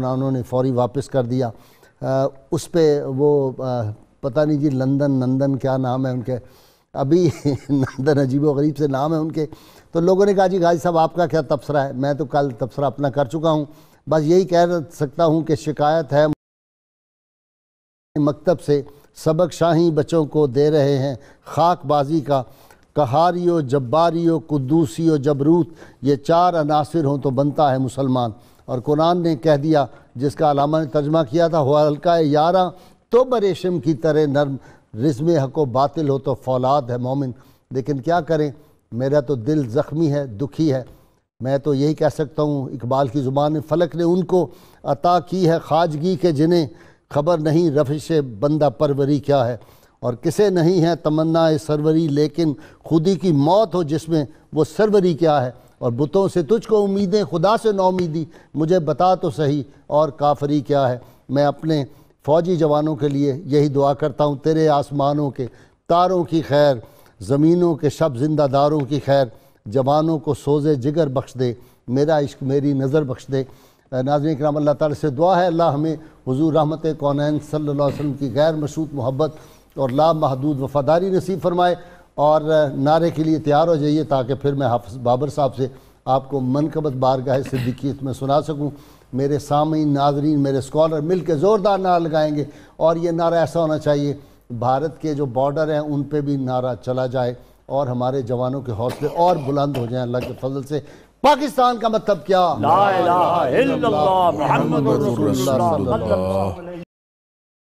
انہوں نے فوری واپس کر دیا۔ اس پہ وہ پتہ نہیں جی نندن کیا نام ہے ان کے، ابھی نندن عجیب و غریب سے نام ہے ان کے، تو لوگوں نے کہا جی غازی صاحب آپ کا کیا تبصرہ ہے؟ میں تو کل تبصرہ اپنا کر چکا ہوں، بس یہی کہہ سکتا ہوں کہ شکایت ہے مکتب سے، سبق شاہی بچوں کو دے رہے ہیں خاک بازی کا، قہاری و جباری و قدوسی و جبروت، یہ 4 عناصر ہوں تو بنتا ہے مسلمان۔ اور قرآن نے کہہ دیا، جس کا علامہ نے ترجمہ کیا تھا، ہوا حلقہ یاراں تو بریشم کی طرح نرم، رزم حق و باطل ہو تو فولاد ہے مومن۔ لیکن کیا کریں، میرا تو دل زخمی ہے، دکھی ہے۔ میں تو یہی کہہ سکتا ہوں اقبال کی زبان میں، فلک نے ان کو عطا کی ہے خواجگی کے جنہیں خبر نہیں رفش بندہ پروری کیا ہے، اور کسے نہیں ہے تمنا سروری لیکن خودی کی موت ہو جس میں وہ سروری کیا ہے۔ اور بتوں سے تجھ کو امیدیں، خدا سے نومیدی، مجھے بتا تو صحیح اور کافری کیا ہے۔ میں اپنے فوجی جوانوں کے لیے یہی دعا کرتا ہوں، تیرے آسمانوں کے تاروں کی خیر، زمینوں کے شب زندہ داروں کی خیر، جوانوں کو سوزے جگر بخش دے، میرا عشق میری نظر بخش دے۔ ناظرین کرام، اللہ تعالیٰ سے دعا ہے اللہ ہمیں حضور رحمت کونین صلی اللہ علیہ وسلم کی غیر مشروط محبت اور لامحدود وفاداری نصیب فرمائے، اور نعرے کے لیے تیار ہو جائیے تاکہ پھر میں حافظ بابر صاحب سے آپ کو منقبت بارگاہ صدیقیت میں سنا سکوں۔ میرے سامعین، ناظرین، میرے اسکالر مل کے زوردار نعرہ لگائیں گے، اور یہ نعرہ ایسا ہونا چاہیے بھارت کے جو بارڈر ہیں ان پہ بھی نعرہ چلا جائے اور ہمارے جوانوں کے حوصلے اور بلند ہو جائیں اللہ کے فضل سے۔ پاکستان کا مطلب کیا؟ لا الہ الا اللہ محمد رسول اللہ صلی اللہ علیہ وسلم۔